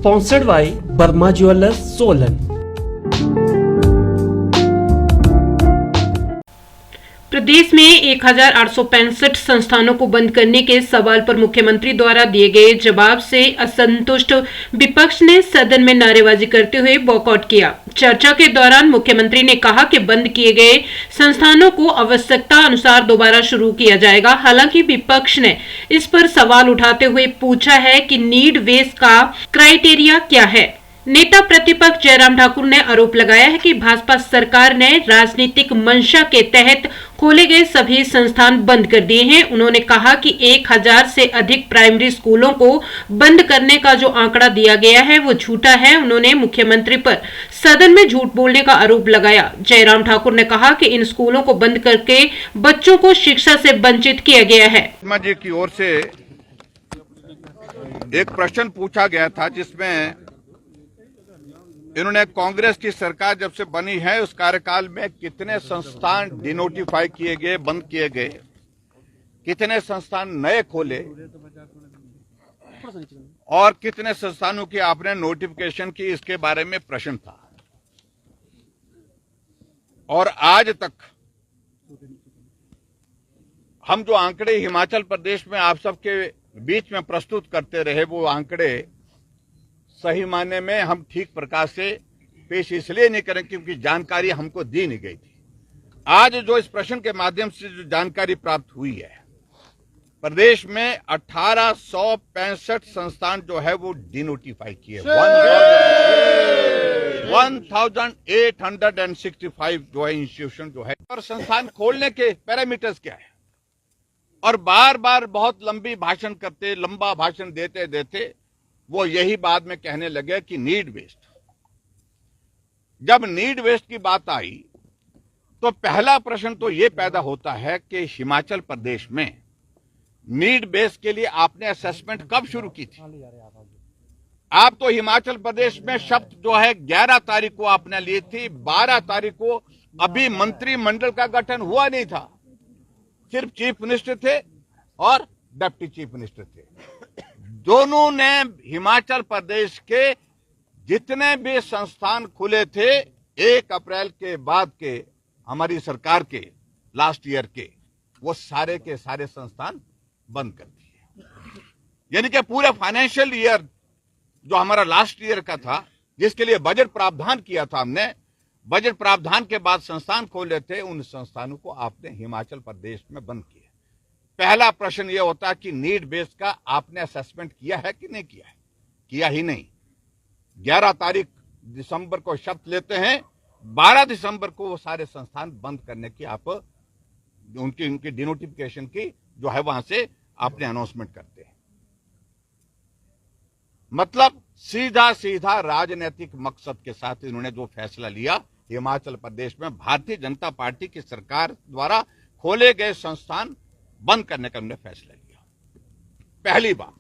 Sponsored by Burma Jewelers, Solan. प्रदेश में 1865 संस्थानों को बंद करने के सवाल पर मुख्यमंत्री द्वारा दिए गए जवाब से असंतुष्ट विपक्ष ने सदन में नारेबाजी करते हुए वॉकआउट किया। चर्चा के दौरान मुख्यमंत्री ने कहा कि बंद किए गए संस्थानों को आवश्यकता अनुसार दोबारा शुरू किया जाएगा। हालांकि विपक्ष ने इस पर सवाल उठाते हुए पूछा है कि नीड बेस का क्राइटेरिया क्या है। नेता प्रतिपक्ष जयराम ठाकुर ने आरोप लगाया है कि भाजपा सरकार ने राजनीतिक मंशा के तहत खोले गए सभी संस्थान बंद कर दिए हैं। उन्होंने कहा कि 1000 से अधिक प्राइमरी स्कूलों को बंद करने का जो आंकड़ा दिया गया है वो झूठा है। उन्होंने मुख्यमंत्री पर सदन में झूठ बोलने का आरोप लगाया। जयराम ठाकुर ने कहा कि इन स्कूलों को बंद करके बच्चों को शिक्षा से वंचित किया गया है। जी की ओर से एक प्रश्न पूछा गया था जिसमें इन्होंने कांग्रेस की सरकार जब से बनी है उस कार्यकाल में कितने संस्थान डिनोटिफाई किए गए, बंद किए गए, कितने संस्थान नए खोले और कितने संस्थानों की आपने नोटिफिकेशन की, इसके बारे में प्रश्न था। और आज तक हम जो आंकड़े हिमाचल प्रदेश में आप सबके बीच में प्रस्तुत करते रहे वो आंकड़े सही मायने में हम ठीक प्रकार से पेश इसलिए नहीं करें क्योंकि जानकारी हमको दी नहीं गई थी। आज जो इस प्रश्न के माध्यम से जो जानकारी प्राप्त हुई है, प्रदेश में 1865 संस्थान जो है वो डिनोटिफाई किए, 1865 जो है इंस्टीट्यूशन जो है। और संस्थान खोलने के पैरामीटर्स क्या है, और बार बार बहुत लंबी भाषण करते, लंबा भाषण देते देते वो यही बाद में कहने लगे कि नीड बेस्ड। जब नीड बेस्ड की बात आई तो पहला प्रश्न तो ये पैदा होता है कि हिमाचल प्रदेश में नीड बेस्ड के लिए आपने असेसमेंट कब शुरू की थी? आप तो हिमाचल प्रदेश में शब्द जो है 11 तारीख को आपने ली थी, 12 तारीख को अभी मंत्रिमंडल का गठन हुआ नहीं था, सिर्फ चीफ मिनिस्टर थे और डिप्टी चीफ मिनिस्टर थे। दोनों ने हिमाचल प्रदेश के जितने भी संस्थान खुले थे 1 अप्रैल के बाद के हमारी सरकार के लास्ट ईयर के, वो सारे के सारे संस्थान बंद कर दिए। यानी कि पूरे फाइनेंशियल ईयर जो हमारा लास्ट ईयर का था, जिसके लिए बजट प्रावधान किया था हमने, बजट प्रावधान के बाद संस्थान खोले थे, उन संस्थानों को आपने हिमाचल प्रदेश में बंद किया। पहला प्रश्न यह होता है कि नीड बेस का आपने असेसमेंट किया है कि नहीं किया है? किया ही नहीं। 11 तारीख दिसंबर को शपथ लेते हैं, 12 दिसंबर को वो सारे संस्थान बंद करने की आप उनकी डिनोटिफिकेशन की जो है वहां से आपने अनाउंसमेंट करते हैं। मतलब सीधा सीधा राजनीतिक मकसद के साथ इन्होंने जो फैसला लिया, हिमाचल प्रदेश में भारतीय जनता पार्टी की सरकार द्वारा खोले गए संस्थान बंद करने का उन्होंने फैसला लिया, पहली बात।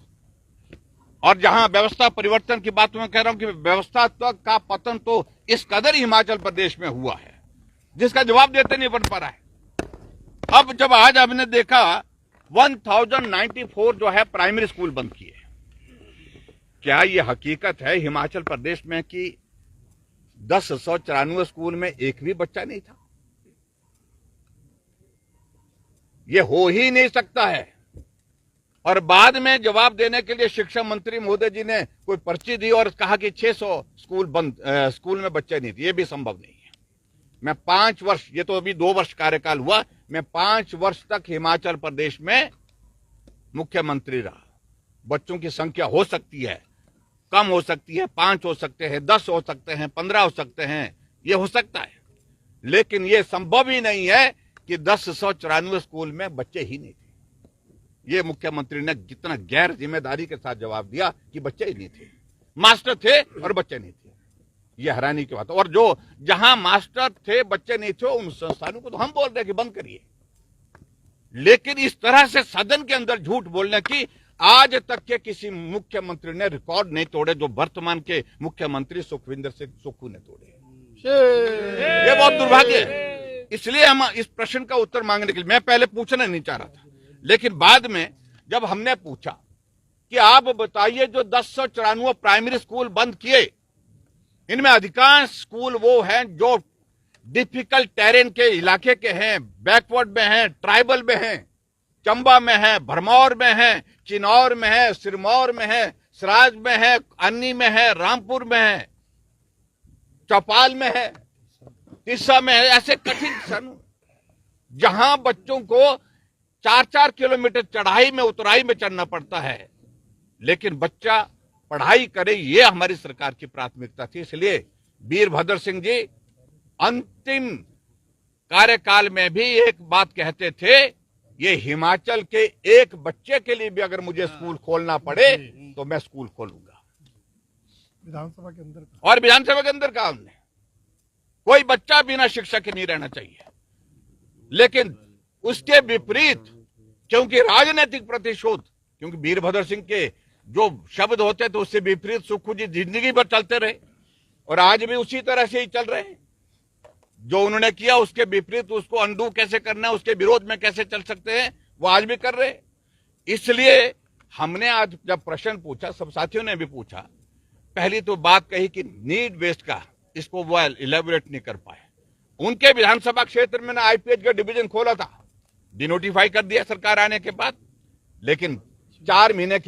और जहां व्यवस्था परिवर्तन की बात मैं कह रहा हूं कि व्यवस्था का पतन तो इस कदर हिमाचल प्रदेश में हुआ है जिसका जवाब देते नहीं बन पा रहा है। अब जब आज हमने देखा 1094 जो है प्राइमरी स्कूल बंद किए, क्या यह हकीकत है हिमाचल प्रदेश में कि 1094 स्कूल में एक भी बच्चा नहीं था? ये हो ही नहीं सकता है। और बाद में जवाब देने के लिए शिक्षा मंत्री महोदय जी ने कोई पर्ची दी और कहा कि 600 स्कूल में बच्चे नहीं थे। ये भी संभव नहीं है। मैं 5 वर्ष, ये तो अभी 2 वर्ष कार्यकाल हुआ, मैं 5 वर्ष तक हिमाचल प्रदेश में मुख्यमंत्री रहा। बच्चों की संख्या हो सकती है, कम हो सकती है, 5 हो सकते हैं, 10 हो सकते हैं, 15 हो सकते हैं, ये हो सकता है, लेकिन ये संभव ही नहीं है कि 1094 स्कूल में बच्चे ही नहीं थे। ये मुख्यमंत्री ने कितना गैर जिम्मेदारी के साथ जवाब दिया कि बच्चे ही नहीं थे, मास्टर थे और बच्चे नहीं थे। ये हैरानी की बात। और जो जहां मास्टर थे बच्चे नहीं थे उन संस्थानों को तो हम बोल रहे हैं कि बंद करिए, लेकिन इस तरह से सदन के अंदर झूठ बोलने की आज तक के किसी मुख्यमंत्री ने रिकॉर्ड नहीं तोड़े जो वर्तमान के मुख्यमंत्री सुखविंदर सिंह सुक्खू ने तोड़े। ये बहुत दुर्भाग्य है। इसलिए हम इस प्रश्न का उत्तर मांगने के लिए, मैं पहले पूछना नहीं चाह रहा था, लेकिन बाद में जब हमने पूछा कि आप बताइए जो 1094 प्राइमरी स्कूल बंद किए, इनमें अधिकांश स्कूल वो हैं जो डिफिकल्ट टेरेन के इलाके के हैं, बैकवर्ड में हैं, ट्राइबल में हैं, चंबा में है, भरमौर में है, चिन्नौर में है, सिरमौर में है, सराज में है, अन्नी में है, रामपुर में है, चौपाल में है, तीसा में है। ऐसे कठिन सन जहां बच्चों को 4-4 किलोमीटर चढ़ाई में उतराई में चढ़ना पड़ता है, लेकिन बच्चा पढ़ाई करे, ये हमारी सरकार की प्राथमिकता थी। इसलिए वीरभद्र सिंह जी अंतिम कार्यकाल में भी एक बात कहते थे, ये हिमाचल के एक बच्चे के लिए भी अगर मुझे स्कूल खोलना पड़े तो मैं स्कूल खोलूंगा। विधानसभा के अंदर और विधानसभा के अंदर कहा हमने, कोई बच्चा बिना शिक्षा के नहीं रहना चाहिए। लेकिन उसके विपरीत, क्योंकि राजनीतिक प्रतिशोध, क्योंकि वीरभद्र सिंह के जो शब्द होते थे उससे विपरीत सुखू जी जिंदगी भर चलते रहे और आज भी उसी तरह से ही चल रहे हैं। जो उन्होंने किया उसके विपरीत उसको अंडू कैसे करना है, उसके विरोध में कैसे चल सकते हैं, वो आज भी कर रहे हैं। इसलिए हमने आज जब प्रश्न पूछा, सब साथियों ने भी पूछा, पहली तो बात कही कि नीड बेस्ड का इसको वो इलेबोरेट नहीं कर पाए। उनके विधानसभा क्षेत्र में ना आईपीएच का डिवीजन खोला था, डिनोटिफाई कर दिया सरकार आने के बाद, लेकिन 4 महीने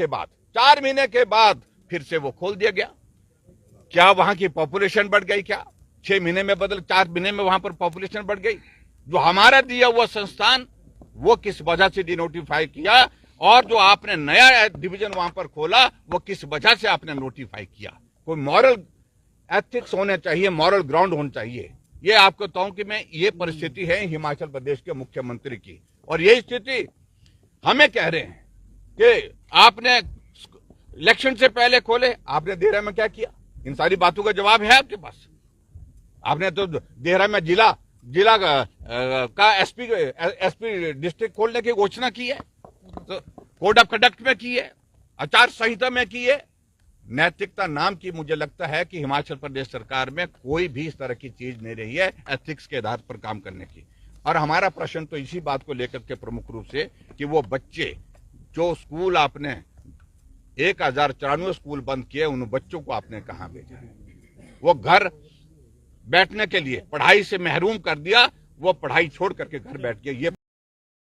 के बाद फिर से वो खोल दिया गया। क्या वहां की पॉपुलेशन बढ़ गई? क्या 6 महीने में 4 महीने में वहां पर पॉपुलेशन बढ़ गई? जो हमारा दिया हुआ संस्थान वो किस वजह से डिनोटिफाई किया, और जो आपने नया डिवीजन वहां पर खोला वो किस वजह से आपने नोटिफाई किया? कोई मॉरल एथिक्स होने चाहिए, मॉरल ग्राउंड होना चाहिए। ये आपको कहूं कि मैं ये परिस्थिति है हिमाचल प्रदेश के मुख्यमंत्री की, और यही स्थिति हमें कह रहे हैं कि आपने इलेक्शन से पहले खोले, आपने देहरा में क्या किया? इन सारी बातों का जवाब है आपके पास। आपने तो देहरा में जिला का एसपी डिस्ट्रिक्ट खोलने की घोषणा की है, तो कोड ऑफ कंडक्ट में की है, आचार संहिता में की है। नैतिकता नाम की मुझे लगता है कि हिमाचल प्रदेश सरकार में कोई भी इस तरह की चीज नहीं रही है एथिक्स के आधार पर काम करने की। और हमारा प्रश्न तो इसी बात को लेकर के प्रमुख रूप से कि वो बच्चे जो स्कूल आपने 1094 स्कूल बंद किए, उन बच्चों को आपने कहां भेजा? वो घर बैठने के लिए पढ़ाई से महरूम कर दिया, वो पढ़ाई छोड़ करके घर बैठ गए। ये